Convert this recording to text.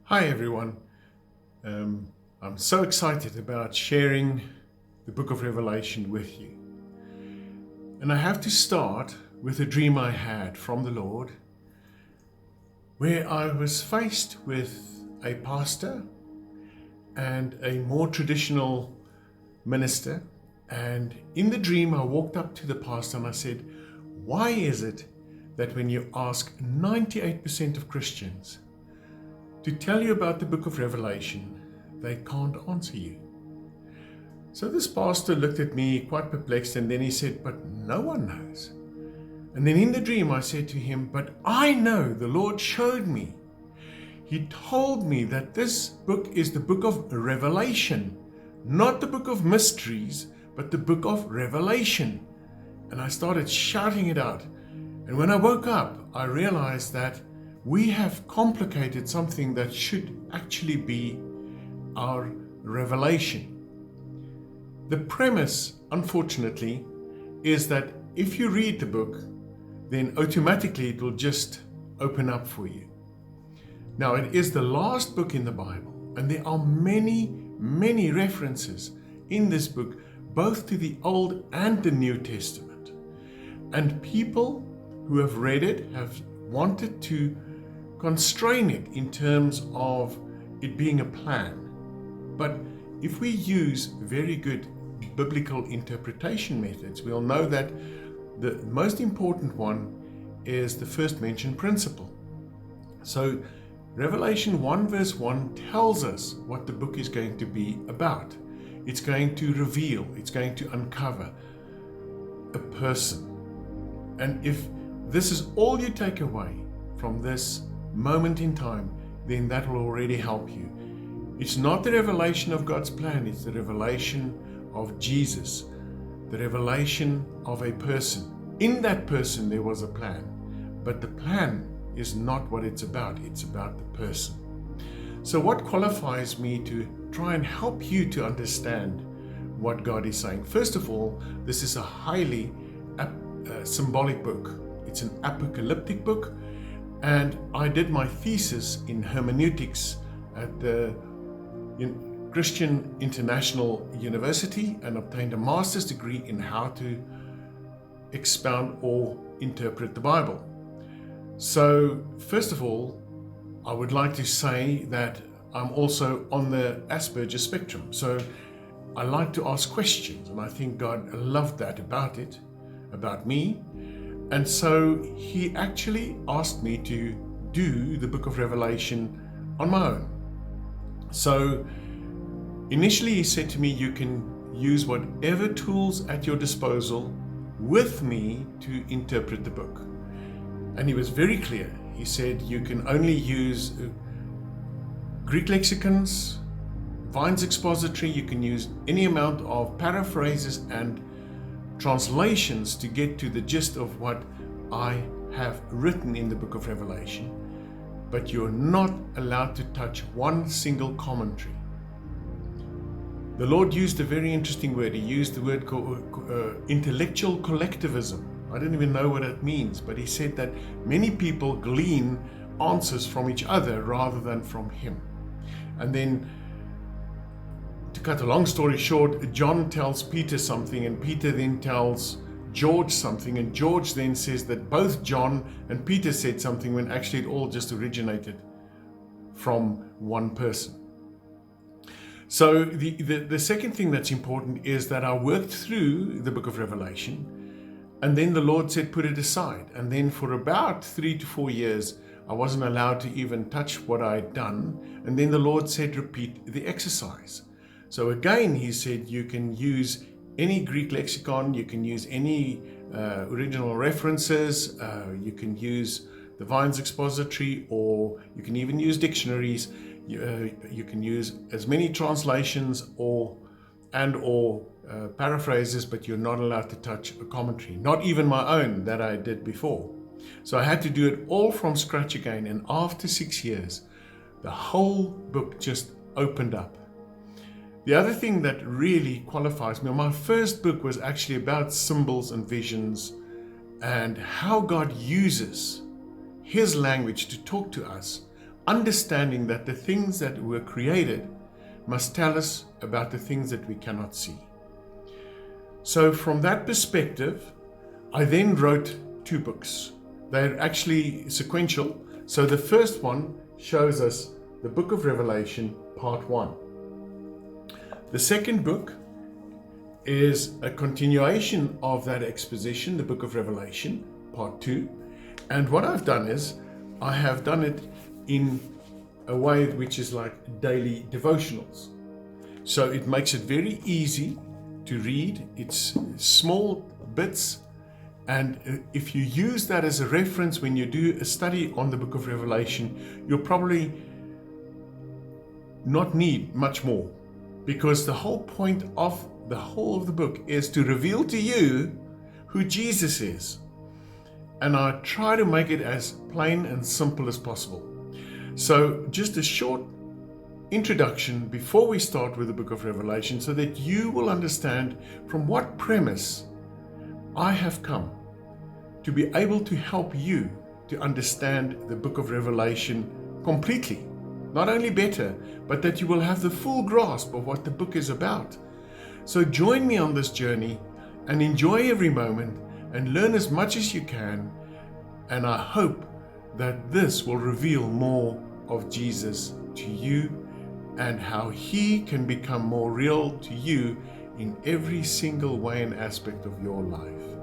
Hi everyone. I'm so excited about sharing the book of Revelation with you. And I have to start with a dream I had from the Lord, where I was faced with a pastor and a more traditional minister. And in the dream, I walked up to the pastor and I said, why is it that when you ask 98% of Christians to tell you about the book of Revelation, they can't answer you? So this pastor looked at me quite perplexed, and then he said, but no one knows. And then in the dream I said to him, but I know, the Lord showed me. He told me that this book is the book of Revelation, not the book of mysteries, but the book of Revelation. And I started shouting it out. And when I woke up, I realized that we have complicated something that should actually be our revelation. The premise, unfortunately, is that if you read the book, then automatically it will just open up for you. Now, it is the last book in the Bible, and there are many references in this book, both to the Old and the New Testament. And people who have read it have wanted to constrain it in terms of it being a plan. But if we use very good biblical interpretation methods, we'll know that the most important one is the first mentioned principle. So Revelation 1 verse 1 tells us what the book is going to be about. It's going to reveal, it's going to uncover a person. And if this is all you take away from this moment in time, then that will already help you. It's not the revelation of God's plan, it's the revelation of Jesus, the revelation of a person. In that person there was a plan, but the plan is not what it's about the person. So what qualifies me to try and help you to understand what God is saying? First of all, this is a highly symbolic book. It's an apocalyptic book, and I did my thesis in hermeneutics at the Christian International University and obtained a master's degree in how to expound or interpret the Bible. So first of all, I would like to say that I'm also on the Asperger spectrum. So I like to ask questions, and I think God loved that about me. And so he actually asked me to do the book of Revelation on my own. So initially he said to me, you can use whatever tools at your disposal with me to interpret the book. And he was very clear. He said you can only use Greek lexicons, Vine's expository, you can use any amount of paraphrases and translations to get to the gist of what I have written in the book of Revelation. But you're not allowed to touch one single commentary. The Lord used a very interesting word. He used the word intellectual collectivism. I don't even know what it means, but he said that many people glean answers from each other rather than from him. And then, to cut a long story short, John tells Peter something, and Peter then tells George something, and George then says that both John and Peter said something, when actually it all just originated from one person. So the second thing that's important is that I worked through the book of Revelation, and then the Lord said, put it aside. And then for about 3 to 4 years, I wasn't allowed to even touch what I had done. And then the Lord said, repeat the exercise. So again, he said, you can use any Greek lexicon, you can use any original references, you can use the Vine's expository, or you can even use dictionaries. You can use as many translations or paraphrases, but you're not allowed to touch a commentary, not even my own that I did before. So I had to do it all from scratch again, and after 6 years, the whole book just opened up. The other thing that really qualifies me, my first book was actually about symbols and visions and how God uses His language to talk to us understanding that the things that were created must tell us about the things that we cannot see. So from that perspective, I then wrote 2 books. They're actually sequential. So the first one shows us the book of Revelation, part 1. The second book is a continuation of that exposition, the book of Revelation, part 2. And what I've done is, I have done it in a way which is like daily devotionals. So it makes it very easy to read. It's small bits. And if you use that as a reference when you do a study on the book of Revelation, you'll probably not need much more, because the whole point of the whole of the book is to reveal to you who Jesus is. And I try to make it as plain and simple as possible. So just a short introduction before we start with the book of Revelation, so that you will understand from what premise I have come to be able to help you to understand the book of Revelation completely. Not only better, but that you will have the full grasp of what the book is about. So join me on this journey and enjoy every moment and learn as much as you can. And I hope that this will reveal more of Jesus to you and how he can become more real to you in every single way and aspect of your life.